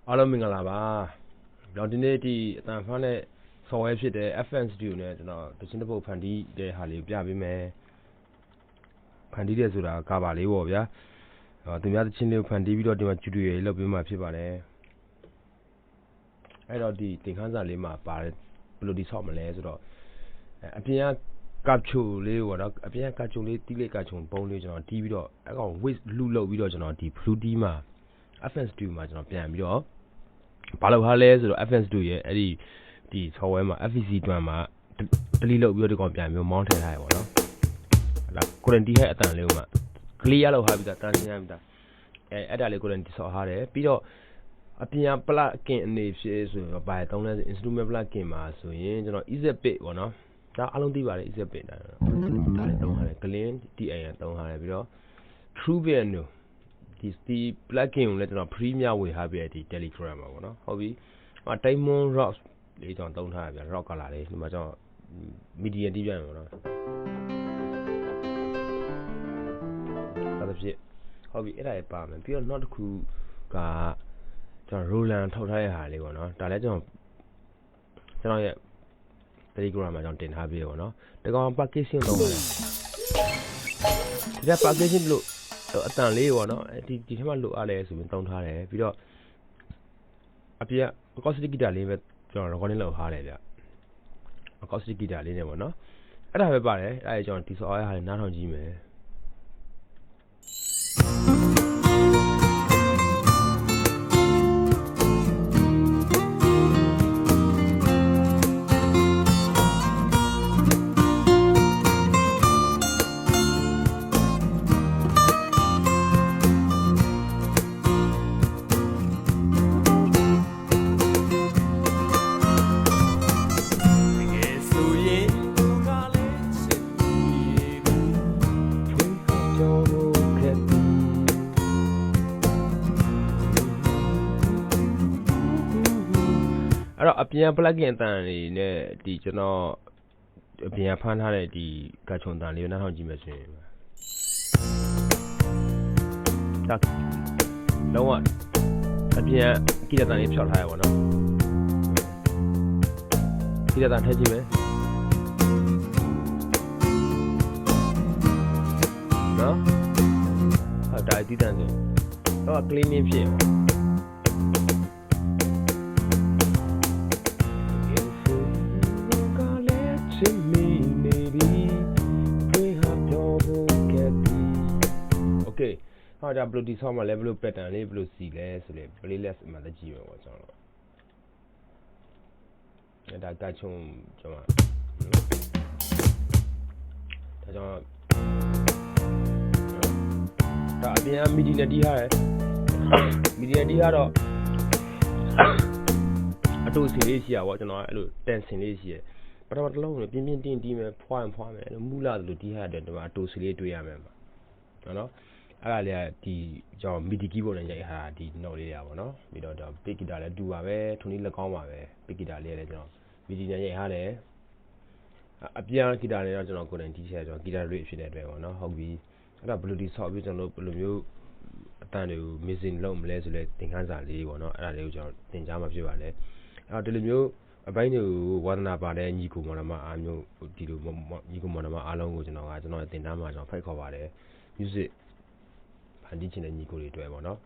အားလုံးမင်္ဂလာပါကျွန်တော်ဒီနေ့ဒီအတန်ဖန်းနဲ့ဆော်ဝဲဖြစ်တဲ့ FN Studio နဲ့ကျွန်တော်တခြင်းတစ်ပုတ်ဖန်တီးတဲ့ဟာလေးကိုပြပေးမယ်ဖန်တီးတယ်ဆိုတာကာပါလေးပေါ့ဗျာသူများတခြင်းလေးကိုဖန်တီးပြီးတော့ဒီမှာ studio ရေးလုပ်ပေးမှဖြစ်ပါတယ်အဲ့တော့ဒီသင်ခန်းစာလေးမှာပါတယ်ဘယ်လိုဒီဆော့မလဲဆိုတော့အပြင်ကကပ်ချိုလေးပေါ့နော်အပြင်ကကပ်ချိုလေးတီးလေးကပ်ချိုပုံးလေးကျွန်တော်တီးပြီးတော့အကောင် width လူလုပ်ပြီးတော့ကျွန်တော်ဒီ blue tea မှာ FN Studio မှာကျွန်တော်ပြန်ပြီးတော့ဘာလို့ဟာလဲဆိုတော့ FN Studio ရဲ့အဲ့ဒီ software မှာ FVC တွန်းမှာ delete လုပ်ပြီးတော့ဒီကောင်ပြန်ပြီး mount ထည့်ထားရပါတော့။ဒါ quality ဟဲ့အတန်လေးကိုမှ clear လောက်ထားပြီးသားတန်းရှင်းရပြီးသား။အဲ့ဒါလေး quality ဆော့ထားတယ်ပြီးတော့အပြင် plugin အနေဖြစ်ဆိုတော့ဘာတုံးလဲ instrument plugin မှာဆိုရင်ကျွန်တော် EZ Pit ပေါ့နော်။ဒါအားလုံးသိပါတယ် EZ Pit ဒါလည်းတုံးထားတယ် Glint TI တုံးထားတယ်ပြီးတော့ True Pianoဒီ plugin ကိုလည်းကျွန်တော် free မြဝေထားပြတဲ့ဒီ Telegram မှာပေါ့နော်ဟုတ်ပြီ။ Diamond Rock လေးကျွန်တော်တုံးထားရဗျာ rock color လေးဒီမှာကျွန်တော် media တီးပြရမှာပေါ့နော်အဲ့ဒါဖြစ်ဟုတ်ပြီအဲ့ဒါရပါမယ်ပြီးတော့နောက်တစ်ခုကကျွန်တော် Roland ထောက်ထားရတဲ့ဟာလေးပေါ့နော်ဒါလည်းကျွန်တော်ရဲ့ Telegram မှာကျွန်တော်တင်ထားပြရပေါ့နော်ဒီကောင် packaging တုံးတယ်ဒီ packaging လို့အတန်လေးပေါ့နော်ဒီထဲမှာလိုအားလဲဆိုပြီးတောင်းထားတယ်ပြီးတော့အပြင် acoustic guitar လေးပဲကျွန်တော် recording လုပ်ထားတယ်ဗျ acoustic guitar လေးနဲ့ပေါ့နော်အဲ့ဒါပဲပါတယ်အဲ့ဒါကျွန်တော်ဒီဆော်အားဟာနားထောင်ကြည့်မယ်အဲ့တော့အပြင် plugin အတန်တွေနဲ့ဒီကျွန်တော်အပြင်ဖမ်းထားတဲ့ဒီကချုံတန်လေးကိုနားထောင်ကြည့်မယ်ဆိုရင်တက်လုံးဝအပြင်ကီတတန်လေးဖြောက်ထားရပါတော့ကီတတန်ထည့်ကြည့်မယ်နော်ဟုတ်ဒါဒီတန်ဆိုတော့ cleaning ဖြစ်ဟောဒါဘယ်လိုဒီဆော့မှာလဲဘယ်လို pattern လေးဘယ်လိုစီလဲဆိုလေ playlist မှာတက်ကြည့်ရပါကျွန်တော်ဒါကချုံကျွန်တော်ဒါကြောင့်ဒါအပြင် MIDI နဲ့တီးထားတယ် MIDI နဲ့တီးထားတော့အတူစီလေးရှိရပါကျွန်တော်အဲ့လို tension လေးရှိရပထမတစ်လုံးနဲ့ပြင်းပြင်းတင်းတီးမယ်ဖွားမယ်အဲ့လိုမူလာလို့တီးထားတဲ့ဒီမှာအတူစီလေးတွေ့ရမယ်မှာနော်အဲ့ဒါလေးကဒီကျွန်တော် MIDI keyboard နဲ့ရိုက်ထားတာဒီ note လေးတွေပါနော်ပြီးတော့ bass guitar လည်းတူပါပဲထုံနည်းလက်ကောင်းပါပဲ bass guitar လေးလည်းကျွန်တော် MIDI နဲ့ရိုက်ထားတယ်အပြန် guitar နဲ့တော့ကျွန်တော်ကိုယ်တိုင်တီးချက်ကျွန်တော် guitar riff ဖြစ်တဲ့အတွက်ပေါ့နော်ဟုတ်ပြီအဲ့ဒါဘယ်လိုဒီဆော့ပြီးကျွန်တော်ဘယ်လိုမျိုးအတန်တွေကို mixing လုပ်မလဲဆိုလဲသင်ခန်းစာလေးပေါ့နော်အဲ့ဒါလေးကိုကျွန်တော်သင်ကြားမှာဖြစ်ပါလေအဲ့တော့ဒီလိုမျိုးအပိုင်းတွေကိုဝါသနာပါတဲ့ညီကိုမောင်နှမအားမျိုးဒီလိုညီကိုမောင်နှမအားလုံးကိုကျွန်တော်သင်တန်းမှာကျွန်တော်ဖိတ်ခေါ်ပါတယ် music ဖန်တီးချင်တဲ့ညီကိုတွေတွေ့ပေါ့နော်